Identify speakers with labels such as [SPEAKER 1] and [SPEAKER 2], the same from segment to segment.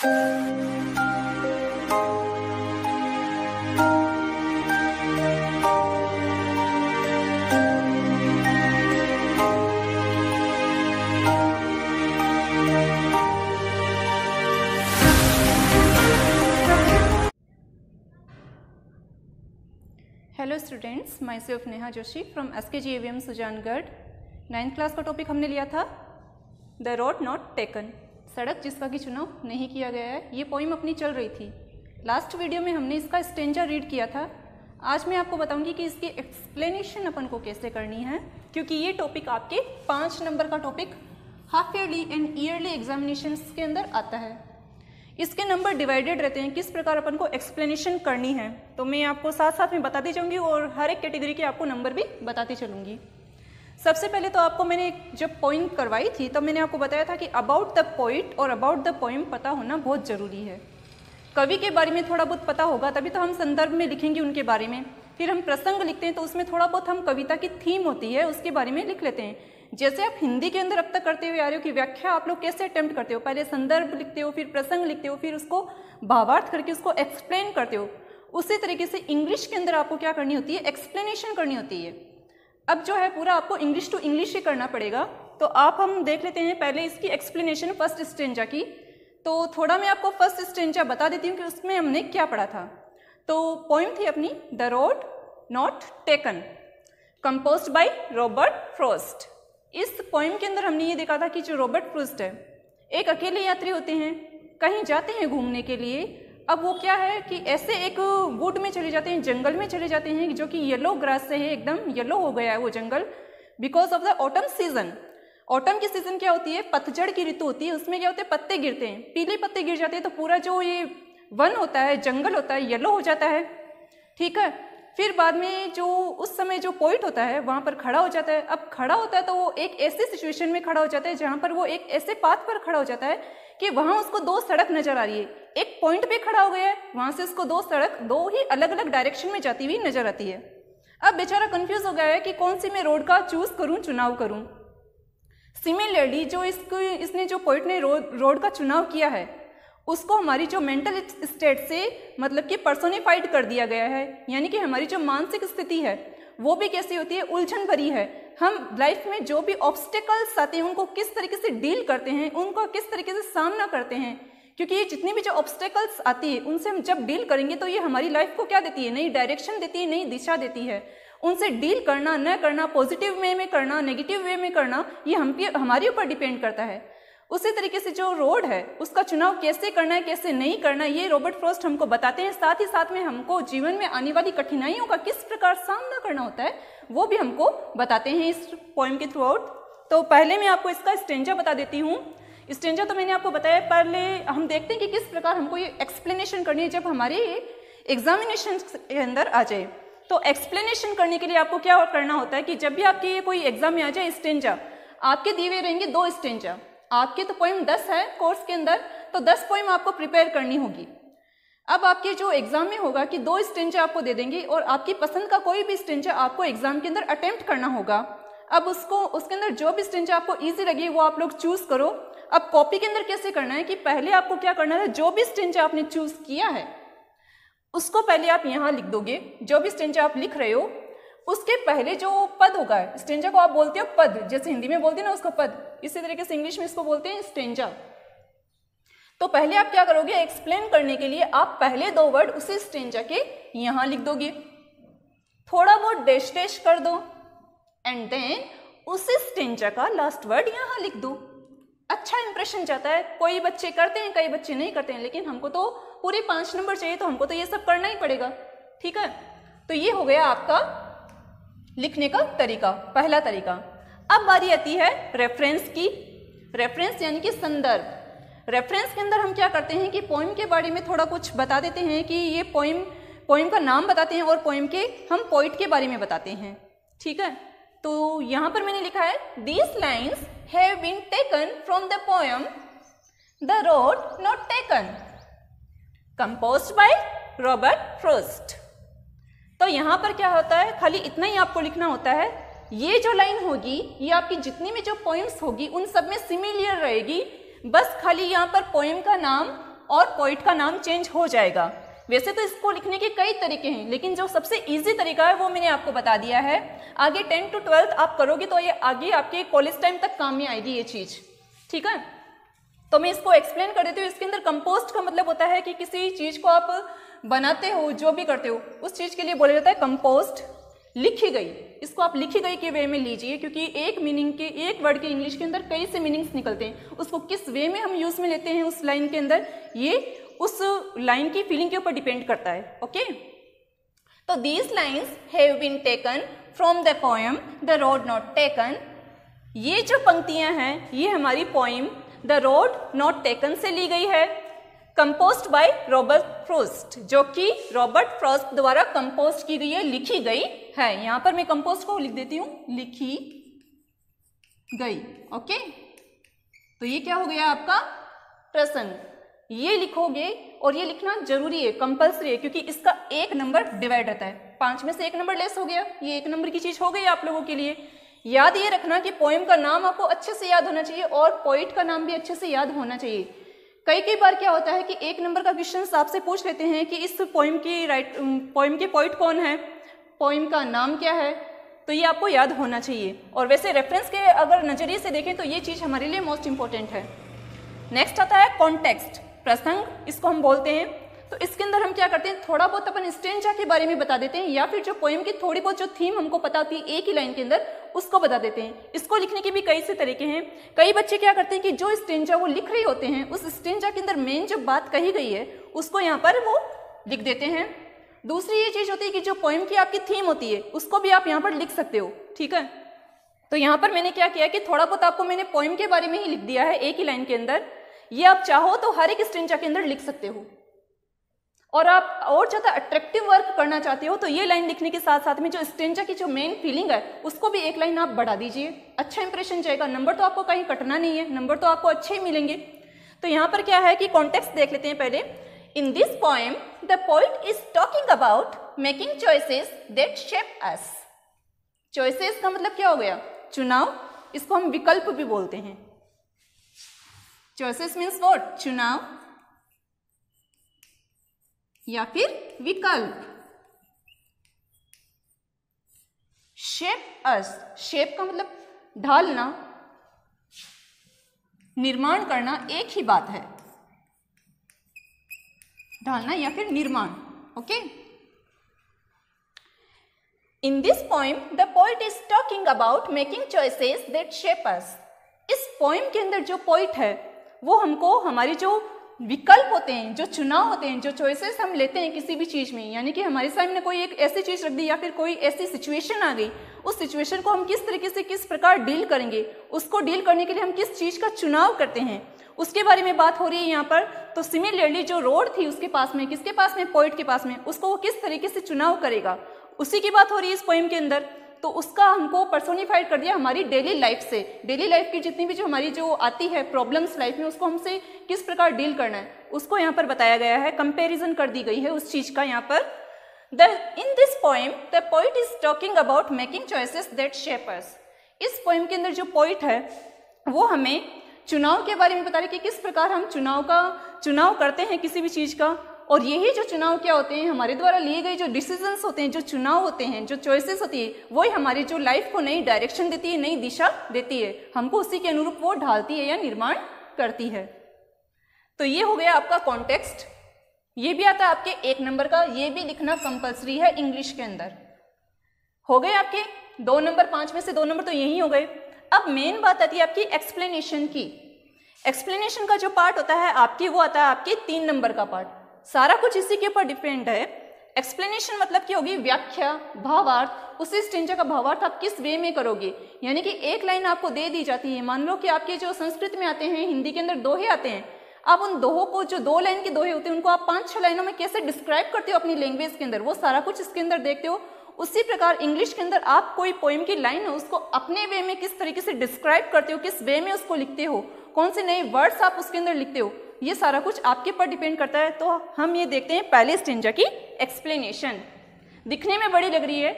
[SPEAKER 1] Hello students, my self Neha Joshi from SKGAVM Sujangarh. 9th class का topic हमने लिया था द रोड नॉट टेकन, सड़क जिसका कि चुनाव नहीं किया गया है। ये पोइम अपनी चल रही थी। लास्ट वीडियो में हमने इसका स्टेंजा रीड किया था। आज मैं आपको बताऊंगी कि इसकी एक्सप्लेनेशन अपन को कैसे करनी है, क्योंकि ये टॉपिक आपके 5 नंबर का topic half yearly and yearly examinations के अंदर आता है। इसके नंबर डिवाइडेड रहते हैं, किस प्रकार अपन को एक्सप्लेनेशन करनी है तो मैं आपको साथ साथ में बताती जाऊंगी और हर एक कैटेगरी के आपको नंबर भी बताती चलूंगी। सबसे पहले तो आपको मैंने जब पोइम करवाई थी तब मैंने आपको बताया था कि अबाउट द पोइट और अबाउट द पोइम पता होना बहुत ज़रूरी है। कवि के बारे में थोड़ा बहुत पता होगा तभी तो हम संदर्भ में लिखेंगे उनके बारे में। फिर हम प्रसंग लिखते हैं तो उसमें थोड़ा बहुत हम कविता की थीम होती है उसके बारे में लिख लेते हैं। जैसे आप हिंदी के अंदर अब तक करते हुए आ रहे हो कि व्याख्या आप लोग कैसे अटेम्प्ट करते हो, पहले संदर्भ लिखते हो, फिर प्रसंग लिखते हो, फिर उसको भावार्थ करके उसको एक्सप्लेन करते हो। उसी तरीके से इंग्लिश के अंदर आपको क्या करनी होती है, एक्सप्लेनेशन करनी होती है। अब जो है पूरा आपको इंग्लिश टू इंग्लिश ही करना पड़ेगा। तो आप हम देख लेते हैं पहले इसकी एक्सप्लेनेशन फर्स्ट स्टेंजा की। तो थोड़ा मैं आपको फर्स्ट स्टेंजा बता देती हूँ कि उसमें हमने क्या पढ़ा था। तो पोइम थी अपनी the road not taken, composed by Robert Frost. इस पोइम के अंदर हमने ये देखा था कि जो रॉबर्ट फ्रॉस्ट है एक अकेले यात्री होते हैं, कहीं जाते हैं घूमने के लिए। अब वो क्या है कि ऐसे एक वुड में चले जाते हैं, जंगल में चले जाते हैं जो कि येलो ग्रास से है, एकदम येलो हो गया है वो जंगल because of the autumn season. Autumn की सीजन क्या होती है, पतझड़ की ऋतु होती है। उसमें क्या होते हैं, पत्ते गिरते हैं, पीले पत्ते गिर जाते हैं तो पूरा जो ये वन होता है, जंगल होता है, येलो हो जाता है। ठीक है, फिर बाद में जो उस समय जो पोइट होता है वहां पर खड़ा हो जाता है। अब खड़ा होता है तो वो एक ऐसी सिचुएशन में खड़ा हो जाता है जहां पर वो एक ऐसे पाथ पर खड़ा हो जाता है कि वहां उसको 2 सड़क नजर आ रही है। एक पॉइंट पे खड़ा हो गया है, वहां से उसको 2 सड़क 2 ही अलग अलग डायरेक्शन में जाती हुई नजर आती है। अब बेचारा कंफ्यूज हो गया है कि कौन सी मैं रोड का चुनाव करूं। सिमिलरली जो इसने जो पोइट ने रोड का चुनाव किया है उसको हमारी जो मेंटल स्टेट से मतलब कि पर्सोनिफाइड कर दिया गया है, यानी कि हमारी जो मानसिक स्थिति है वो भी कैसी होती है, उलझन भरी है। हम लाइफ में जो भी ऑब्स्टेकल्स आते हैं उनको किस तरीके से डील करते हैं, उनको किस तरीके से सामना करते हैं, क्योंकि ये जितनी भी जो ऑब्स्टेकल्स आती है उनसे हम जब डील करेंगे तो ये हमारी लाइफ को क्या देती है, नई डायरेक्शन देती है, नई दिशा देती है। उनसे डील करना न करना, पॉजिटिव वे में करना, नेगेटिव वे में करना, ये हमारे ऊपर डिपेंड करता है। उसी तरीके से जो रोड है उसका चुनाव कैसे करना है, कैसे नहीं करना है, ये रॉबर्ट फ्रॉस्ट हमको बताते हैं। साथ ही साथ में हमको जीवन में आने वाली कठिनाइयों का किस प्रकार सामना करना होता है वो भी हमको बताते हैं इस पोइम के थ्रू आउट। तो पहले मैं आपको इसका स्टेंजा बता देती हूँ। स्टेंजा तो मैंने आपको बताया, पहले हम देखते हैं कि किस प्रकार हमको ये एक्सप्लेनेशन करनी है जब हमारे एग्जामिनेशन के अंदर आ जाए। तो एक्सप्लेनेशन करने के लिए आपको क्या करना होता है कि जब भी आपके कोई एग्जाम में आ जाए स्टेंजा, आपके दिए हुए रहेंगे 2 स्टेंजा। आपके तो पोइम 10 है कोर्स के अंदर, तो 10 पोइम आपको प्रिपेयर करनी होगी। अब आपके जो एग्जाम में होगा कि 2 स्टेंजा आपको दे देंगे और आपकी पसंद का कोई भी स्टेंजा आपको एग्जाम के अंदर अटेम्प्ट करना होगा। अब उसके अंदर जो भी स्टेंजा आपको इजी लगे वो आप लोग चूज करो। अब कॉपी के अंदर कैसे करना है कि पहले आपको क्या करना है, जो भी स्टेंजा आपने चूज किया है उसको पहले आप यहाँ लिख दोगे। जो भी स्टेंजा आप लिख रहे हो उसके पहले जो पद होगा, स्टेंजा को आप बोलते हो पद, जैसे हिंदी में बोलते हैं ना उसको पद, इसी तरीके से इंग्लिश में इसको बोलते हैं स्टेंजा। तो पहले आप क्या करोगे, एक्सप्लेन करने के लिए आप पहले 2 वर्ड उसी स्टेंजा के यहां लिख दोगे, थोड़ा बहुत डैश डैश कर दो एंड देन उसी स्टेंजा का लास्ट वर्ड यहां लिख दो। अच्छा इंप्रेशन जाता है। कोई बच्चे करते हैं, कई बच्चे नहीं करते हैं, लेकिन हमको तो पूरे 5 नंबर चाहिए तो हमको तो ये सब करना ही पड़ेगा। ठीक है, तो ये हो गया आपका लिखने का तरीका, पहला तरीका। अब बारी आती है रेफरेंस की। रेफरेंस यानी कि संदर्भ। रेफरेंस के अंदर हम क्या करते हैं कि पोइम के बारे में थोड़ा कुछ बता देते हैं कि ये पोइम का नाम बताते हैं और पोइम के हम पोइट के बारे में बताते हैं। ठीक है, तो यहां पर मैंने लिखा है these lines have been taken from the poem the road not taken, composed by Robert Frost. तो यहां पर क्या होता है, खाली इतना ही आपको लिखना होता है। ये जो लाइन होगी ये आपकी जितनी भी जो पोएम्स होगी उन सब में सिमिलर रहेगी, बस खाली यहाँ पर पोएम का नाम और पोइट का नाम चेंज हो जाएगा। वैसे तो इसको लिखने के कई तरीके हैं, लेकिन जो सबसे इजी तरीका है वो मैंने आपको बता दिया है। आगे 10 to 12 आप करोगे तो ये आगे आपके कॉलेज टाइम तक काम में आएगी ये चीज, ठीक है। तो मैं इसको एक्सप्लेन कर देती हूँ। इसके अंदर कंपोस्ट का मतलब होता है कि किसी चीज को आप बनाते हो, जो भी करते हो, उस चीज के लिए बोला जाता है कंपोस्ट। लिखी गई, इसको आप लिखी गई के वे में लीजिए, क्योंकि एक मीनिंग के, एक वर्ड के इंग्लिश के अंदर कई से मीनिंग्स निकलते हैं। उसको किस वे में हम यूज में लेते हैं उस लाइन के अंदर, ये उस लाइन की फीलिंग के ऊपर डिपेंड करता है। ओके, तो these lines have been taken from the poem the road not taken. ये जो पंक्तियां हैं ये हमारी poem the road not taken से ली गई है। कंपोस्ट बाय रॉबर्ट फ्रॉस्ट, जो कि रॉबर्ट फ्रॉस्ट द्वारा कंपोस्ट की गई है, लिखी गई है। यहां पर मैं कंपोस्ट को लिख देती हूं, लिखी गई। ओके, तो ये क्या हो गया आपका प्रश्न। ये लिखोगे और ये लिखना जरूरी है, कंपल्सरी है, क्योंकि इसका 1 नंबर डिवाइड रहता है। 5 में से 1 नंबर लेस हो गया, ये 1 नंबर की चीज हो गई आप लोगों के लिए। याद ये रखना कि पोएम का नाम आपको अच्छे से याद होना चाहिए और पोइट का नाम भी अच्छे से याद होना चाहिए। कई बार क्या होता है कि 1 नंबर का क्वेश्चन आपसे पूछ लेते हैं कि इस पोएम के पोइट कौन है, पोएम का नाम क्या है, तो ये आपको याद होना चाहिए। और वैसे रेफरेंस के अगर नजरिए से देखें तो ये चीज हमारे लिए मोस्ट इंपॉर्टेंट है। नेक्स्ट आता है कॉन्टेक्स्ट, प्रसंग इसको हम बोलते हैं। तो इसके अंदर हम क्या करते हैं, थोड़ा बहुत अपन स्टेंजा के बारे में बता देते हैं, या फिर जो पोएम की थोड़ी बहुत जो थीम हमको पता होती है एक ही लाइन के अंदर, उसको बता देते हैं। इसको लिखने के भी कई से तरीके हैं। कई बच्चे क्या करते हैं कि जो स्टेंजा वो लिख रहे होते हैं, उस स्टेंजा के अंदर मेन जो बात कही गई है उसको यहाँ पर वो लिख देते हैं। दूसरी ये चीज होती है कि जो पोएम की आपकी थीम होती है उसको भी आप यहाँ पर लिख सकते हो, ठीक है। तो यहाँ पर मैंने क्या किया कि थोड़ा बहुत आपको मैंने पोएम के बारे में ही लिख दिया है एक ही लाइन के अंदर। ये आप चाहो तो हर एक स्टेंजा के अंदर लिख सकते हो, और आप और ज्यादा अट्रैक्टिव वर्क करना चाहते हो तो ये लाइन लिखने के साथ साथ में जो स्टेंजा की जो मेन फीलिंग है उसको भी 1 लाइन आप बढ़ा दीजिए, अच्छा इंप्रेशन जाएगा। नंबर तो आपको कहीं कटना नहीं है, नंबर तो आपको अच्छे ही मिलेंगे। तो यहाँ पर क्या है कि कॉन्टेक्स्ट देख लेते हैं पहले। इन this poem the poet is talking about making choices that shape us. Choices का मतलब क्या हो गया, चुनाव, इसको हम विकल्प भी बोलते हैं। चॉइसेस मीन्स व्हाट, चुनाव या फिर विकल्प। शेप अस, शेप का मतलब ढालना, निर्माण करना, एक ही बात है, ढालना या फिर निर्माण। Okay, in this poem the poet is talking about making choices that shape us. इस पोएम के अंदर जो पोइट है वो हमको हमारी जो विकल्प होते हैं, जो चुनाव होते हैं, जो चॉइसेस हम लेते हैं किसी भी चीज में, यानी कि हमारे सामने कोई एक ऐसी चीज रख दी या फिर कोई ऐसी सिचुएशन आ गई, उस सिचुएशन को हम किस तरीके से किस प्रकार डील करेंगे, उसको डील करने के लिए हम किस चीज का चुनाव करते हैं, उसके बारे में बात हो रही है यहाँ पर। तो सिमिलरली जो रोड थी उसके पास में, किसके पास में, पोइट के पास में, उसको वो किस तरीके से चुनाव करेगा, उसी की बात हो रही है इस पोएम के अंदर। तो उसका हमको पर्सोनिफाइड कर दिया हमारी डेली लाइफ से। डेली लाइफ की जितनी भी जो हमारी जो आती है प्रॉब्लम्स लाइफ में, उसको हमसे किस प्रकार डील करना है उसको यहाँ पर बताया गया है, कंपैरिजन कर दी गई है उस चीज का यहाँ पर। In this poem the poet is talking about making choices that shape us. इस पोएम के अंदर जो पोइट है वो हमें चुनाव के बारे में बता रहे कि किस प्रकार हम चुनाव करते हैं किसी भी चीज का। और यही जो चुनाव क्या होते हैं, हमारे द्वारा लिए गए जो डिसीजंस होते हैं, जो चुनाव होते हैं, जो चॉइसेस होती है, वही हमारी जो लाइफ को नई डायरेक्शन देती है, नई दिशा देती है, हमको उसी के अनुरूप वो ढालती है या निर्माण करती है। तो ये हो गया आपका कॉन्टेक्स्ट। ये भी आता है आपके 1 नंबर का, ये भी लिखना कंपल्सरी है इंग्लिश के अंदर। हो गए आपके 2 नंबर, 5 में से 2 नंबर तो यही हो गए। अब मेन बात आती है आपकी एक्सप्लेनेशन की। एक्सप्लेनेशन का जो पार्ट होता है आपकी, वो आता है आपके 3 नंबर का पार्ट। सारा कुछ इसी के ऊपर डिपेंड है। एक्सप्लेनेशन मतलब क्या होगी, व्याख्या, भावार्थ, उसी स्टेंजा का भावार्थ आप किस वे में करोगे। यानी कि एक लाइन आपको दे दी जाती है, मान लो कि आपके जो संस्कृत में आते हैं, हिंदी के अंदर दोहे आते हैं, आप उन दोहों को, जो 2 लाइन के दोहे होते हैं, उनको आप 5-6 लाइनों में कैसे डिस्क्राइब करते हो अपनी लैंग्वेज के अंदर, वो सारा कुछ इसके अंदर देखते हो। उसी प्रकार इंग्लिश के अंदर आप कोई पोएम की लाइन है उसको अपने वे में किस तरीके से डिस्क्राइब करते हो, किस वे में उसको लिखते हो, कौन से नए वर्ड्स आप उसके अंदर लिखते हो, ये सारा कुछ आपके पर डिपेंड करता है। तो हम ये देखते हैं पहले स्टेंजा की एक्सप्लेनेशन। दिखने में बड़ी लग रही है,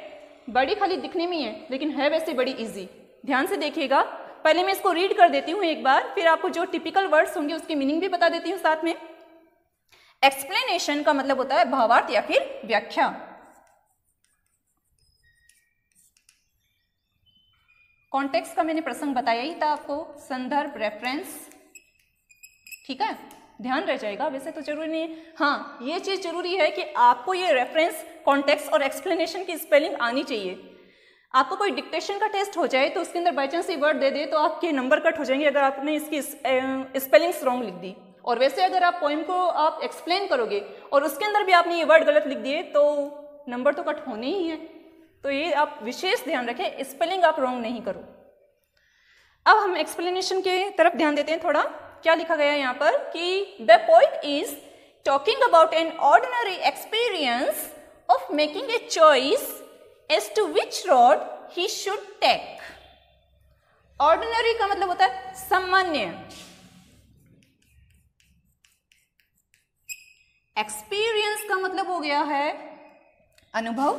[SPEAKER 1] बड़ी खाली दिखने में ही है, लेकिन है वैसे बड़ी इजी। ध्यान से देखिएगा, पहले मैं इसको रीड कर देती हूँ एक बार, फिर आपको जो टिपिकल वर्ड्स होंगे उसके मीनिंग भी बता देती हूँ साथ में। एक्सप्लेनेशन का मतलब होता है भावार्थ या फिर व्याख्या। कॉन्टेक्स्ट का मैंने प्रसंग बताया ही था आपको, संदर्भ, रेफरेंस, ठीक है, ध्यान रह जाएगा। वैसे तो जरूरी नहीं है, हाँ ये चीज जरूरी है कि आपको ये रेफरेंस, कॉन्टेक्स्ट और एक्सप्लेनेशन की स्पेलिंग आनी चाहिए। आपको कोई डिक्टेशन का टेस्ट हो जाए तो उसके अंदर बाई चांस ये वर्ड दे दे तो आपके नंबर कट हो जाएंगे अगर आपने इसकी स्पेलिंग्स रॉन्ग लिख दी। और वैसे अगर आप पोएम को आप एक्सप्लेन करोगे और उसके अंदर भी आपने ये वर्ड गलत लिख दिए तो नंबर तो कट होने ही है। तो ये आप विशेष ध्यान रखें, स्पेलिंग आप रॉन्ग नहीं करो। अब हम एक्सप्लेनेशन के तरफ ध्यान देते हैं थोड़ा। क्या लिखा गया है यहाँ पर कि the poet is talking about an ordinary experience of making a choice as to which road he should take। Ordinary का मतलब होता है सामान्य, एक्सपीरियंस का मतलब हो गया है अनुभव,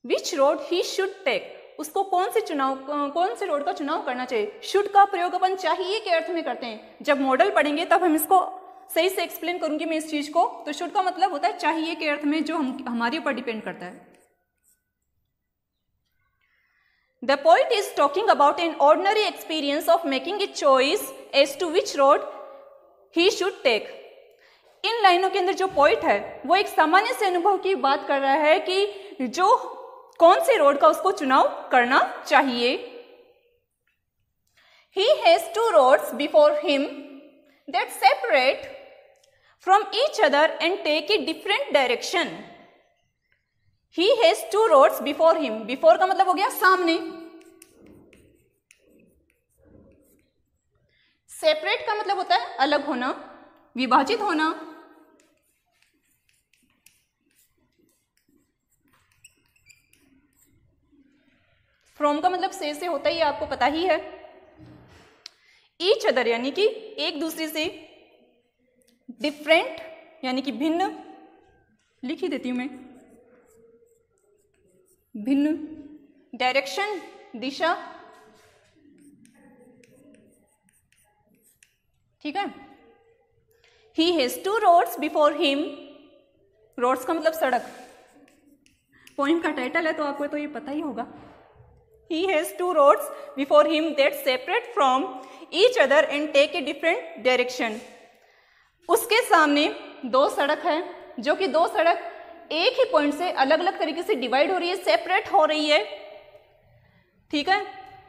[SPEAKER 1] which road he should take, उसको कौन से रोड का चुनाव करना चाहिए। शुड का प्रयोग अपन चाहिए के अर्थ में करते हैं। जब मॉडल पढ़ेंगे तब हम इसको सही से एक्सप्लेन करूंगी मैं इस चीज को। तो शुड का मतलब होता है चाहिए के अर्थ में, जो हमारे ऊपर डिपेंड करता है। The poet is talking about an ordinary experience of making a choice as to which road he should take. इन लाइनों के अंदर जो पोएट है वो एक सामान्य से अनुभव की बात कर रहा है कि जो कौन से रोड का उसको चुनाव करना चाहिए। He has two roads before him that separate from each other and take a different direction। He has two roads before him। before का मतलब हो गया सामने, separate का मतलब होता है अलग होना, विभाजित होना, फ्रॉम का मतलब से होता ही आपको पता ही है। ईच अदर यानी कि एक दूसरे से, डिफरेंट यानी कि भिन्न, लिख ही देती हूं मैं, भिन्न, डायरेक्शन दिशा, ठीक है। He has two roads before him, roads का मतलब सड़क, पोएम का टाइटल है तो आपको तो ये पता ही होगा। He has two roads before him that separate from each other and take a different direction। उसके सामने दो सड़क है, जो कि दो सड़क एक ही पॉइंट से अलग अलग तरीके से डिवाइड हो रही है, सेपरेट हो रही है, ठीक है,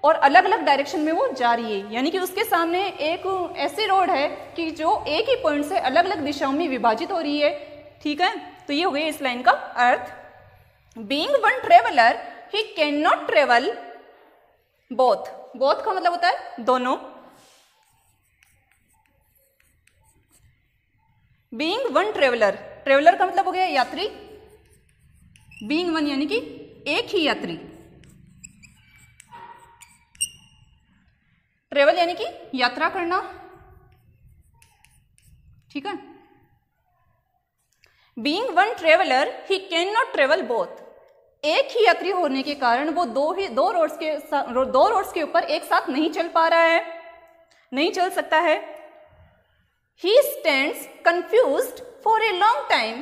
[SPEAKER 1] और अलग अलग डायरेक्शन में वो जा रही है। यानी कि उसके सामने एक ऐसी रोड है कि जो एक ही पॉइंट से अलग अलग दिशाओं में विभाजित हो रही है, ठीक है। तो ये हो गया इस लाइन का अर्थ। Being one traveler, he cannot travel both। both का मतलब होता है दोनों। Being one traveler, ट्रेवलर का मतलब हो गया यात्री, Being one यानी कि एक ही यात्री, ट्रेवल यानी कि यात्रा करना, ठीक है। Being one traveler, he cannot travel both। एक ही यात्री होने के कारण वो दो रोड्स के ऊपर एक साथ नहीं चल पा रहा है, नहीं चल सकता है। He stands confused for a long time,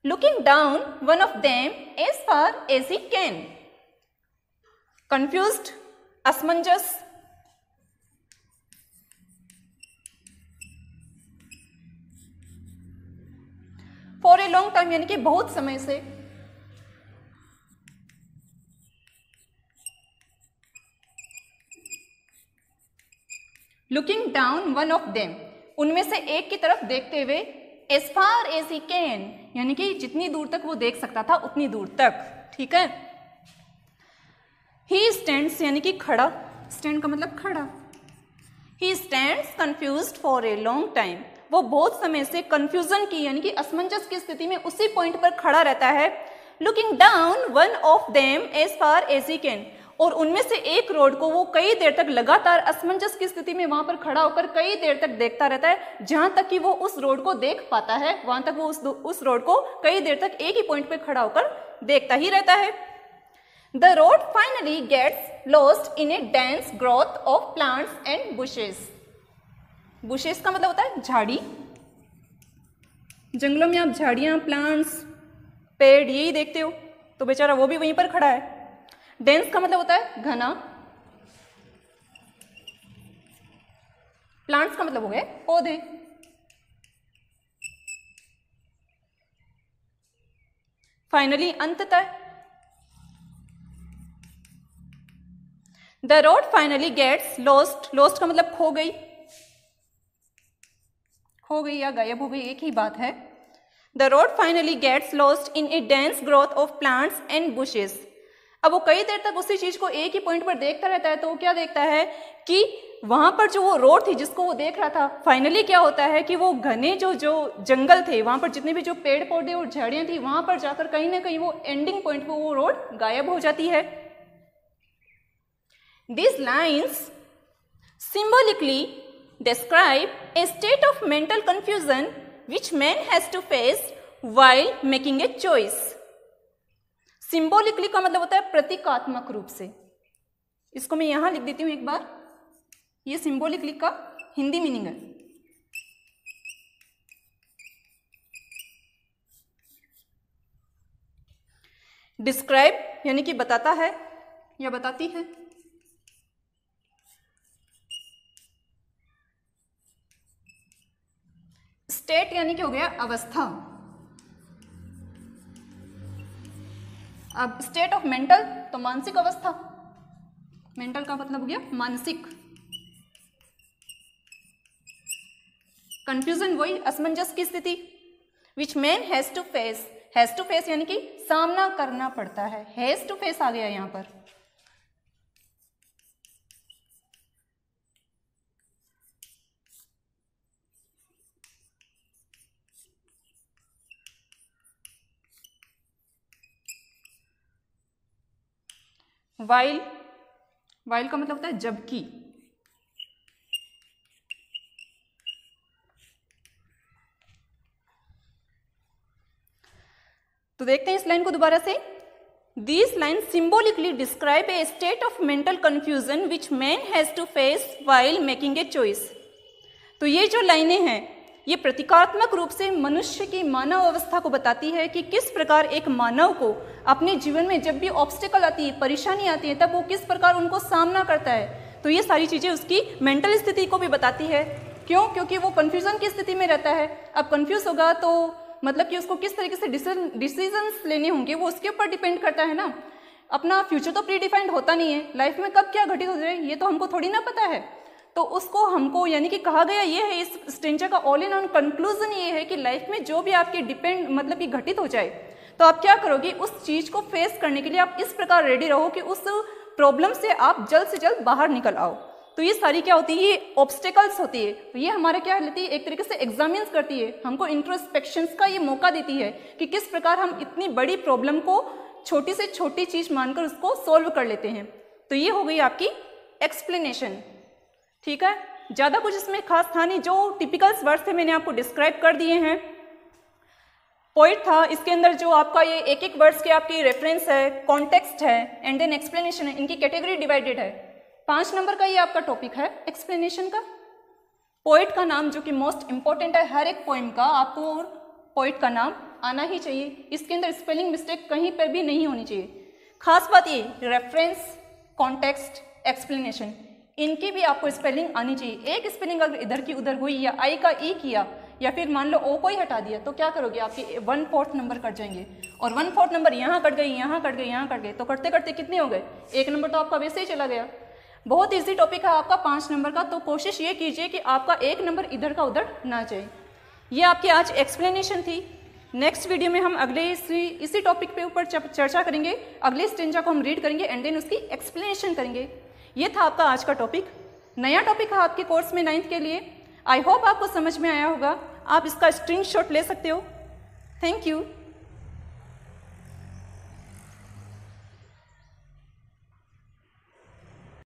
[SPEAKER 1] looking down one of them as far as he can। Confused, असमंजस, for a long time यानी कि बहुत समय से, looking down one of them, उनमें से एक की तरफ देखते हुए, as far as he can यानी कि जितनी दूर तक वो देख सकता था उतनी दूर तक, ठीक है। ही स्टैंड्स यानी कि खड़ा, स्टैंड का मतलब खड़ा। He stands confused for a long time, वो बहुत समय से कंफ्यूजन की यानी कि असमंजस की स्थिति में उसी पॉइंट पर खड़ा रहता है। Looking down one of them as far as he can, और उनमें से एक रोड को वो कई देर तक लगातार असमंजस की स्थिति में वहां पर खड़ा होकर कई देर तक देखता रहता है, जहां तक कि वो उस रोड को देख पाता है, वहां तक वो उस रोड को कई देर तक एक ही पॉइंट पर खड़ा होकर देखता ही रहता है। The road finally gets lost in a dense growth of plants and bushes. Bushes का मतलब होता है झाड़ी। जंगलों में आप झाड़ियां, प्लांट्स, पेड़ यही देखते हो, तो बेचारा वो भी वहीं पर खड़ा है। डेंस का मतलब होता है घना। प्लांट्स का मतलब हो गए पौधे। फाइनली अंततः the road finally gets lost. Lost का मतलब खो गई, खो गई या गायब हो गई, एक ही बात है। The road finally gets lost in a dense growth of plants and bushes. अब वो कई देर तक उसी चीज को एक ही पॉइंट पर देखता रहता है, तो वो क्या देखता है कि वहां पर जो वो रोड थी जिसको वो देख रहा था, फाइनली क्या होता है कि वो घने जो जंगल थे, वहां पर जितने भी जो पेड़ पौधे और झाड़ियां थी, वहां पर जाकर कहीं ना कहीं वो एंडिंग पॉइंट पर वो रोड गायब हो जाती है। These lines symbolically describe a state of mental confusion which man has to face while making a choice. Symbolically का मतलब होता है प्रतीकात्मक रूप से। इसको मैं यहां लिख देती हूं एक बार, ये सिंबॉलिकली का हिंदी मीनिंग है। डिस्क्राइब यानी कि बताता है या बताती है। स्टेट यानी कि हो गया अवस्था। अब स्टेट ऑफ मेंटल तो मानसिक अवस्था, मेंटल का मतलब हो गया मानसिक। कंफ्यूजन वही असमंजस की स्थिति। Which man has to face, has to face यानी कि सामना करना पड़ता है, हैज टू फेस आ गया यहां पर। वाइल, वाइल का मतलब होता है जबकि। तो देखते हैं इस लाइन को दोबारा से। This line symbolically describe a state of mental confusion which man has to face while making a choice. तो ये जो लाइनें हैं ये प्रतीकात्मक रूप से मनुष्य की मानव अवस्था को बताती है कि किस प्रकार एक मानव को अपने जीवन में जब भी ऑब्स्टिकल आती है, परेशानी आती है, तब वो किस प्रकार उनको सामना करता है। तो ये सारी चीजें उसकी मेंटल स्थिति को भी बताती है। क्यों? क्योंकि वो कंफ्यूजन की स्थिति में रहता है। अब कंफ्यूज होगा तो मतलब कि उसको किस तरीके से डिसीजंस लेने होंगे वो उसके ऊपर डिपेंड करता है ना। अपना फ्यूचर तो प्री डिफाइंड होता नहीं है, लाइफ में कब क्या घटित हो जाए ये तो हमको थोड़ी ना पता है। तो उसको हमको यानी कि कहा गया ये है, इस स्टेंजा का ऑल इन ऑन कंक्लूजन ये है कि लाइफ में जो भी आपकी डिपेंड मतलब कि घटित हो जाए तो आप क्या करोगे, उस चीज को फेस करने के लिए आप इस प्रकार रेडी रहो कि उस प्रॉब्लम से आप जल्द से जल्द बाहर निकल आओ। तो ये सारी क्या होती है, ये ऑब्स्टेकल्स होती है। तो ये हमारे क्या लेती है, एक तरीके से एग्जामिन्स करती है, हमको इंट्रोस्पेक्शंस का ये मौका देती है कि किस प्रकार हम इतनी बड़ी प्रॉब्लम को छोटी से छोटी चीज मानकर उसको सोल्व कर लेते हैं। तो ये हो गई आपकी एक्सप्लेनेशन। ठीक है, ज्यादा कुछ इसमें खास था नहीं, जो टिपिकल्स वर्ड्स थे मैंने आपको डिस्क्राइब कर दिए हैं। पॉइंट था इसके अंदर जो आपका ये एक एक वर्ड्स के आपकी रेफरेंस है, कॉन्टेक्स्ट है एंड देन एक्सप्लेनेशन है, इनकी कैटेगरी डिवाइडेड है। 5 नंबर का ये आपका टॉपिक है एक्सप्लेनेशन का। पोइट का नाम जो कि मोस्ट इंपॉर्टेंट है, हर एक पोइम का आपको पोइट का नाम आना ही चाहिए। इसके अंदर स्पेलिंग मिस्टेक कहीं पर भी नहीं होनी चाहिए। खास बात ये रेफरेंस, कॉन्टेक्स्ट, एक्सप्लेनेशन, इनकी भी आपको स्पेलिंग आनी चाहिए। एक स्पेलिंग अगर इधर की उधर हुई या आई का ई किया या फिर मान लो ओ को ही हटा दिया तो क्या करोगे, आपके 1/4 नंबर कट जाएंगे। और 1/4 नंबर यहाँ कट गई, यहाँ कट गई, यहाँ कट गए, तो करते करते कितने हो गए, 1 नंबर तो आपका वैसे ही चला गया। बहुत इजी टॉपिक है आपका 5 नंबर का, तो कोशिश ये कीजिए कि आपका 1 नंबर इधर का उधर ना जाए। ये आपकी आज एक्सप्लेनेशन थी। नेक्स्ट वीडियो में हम अगले इसी टॉपिक पे ऊपर चर्चा करेंगे। अगले स्टेंजा को हम रीड करेंगे एंड देन उसकी एक्सप्लेनेशन करेंगे। ये था आपका आज का टॉपिक। नया टॉपिक है आपके कोर्स में 9th के लिए। आई होप आपको समझ में आया होगा। आप इसका स्क्रीनशॉट ले सकते हो। Thank you.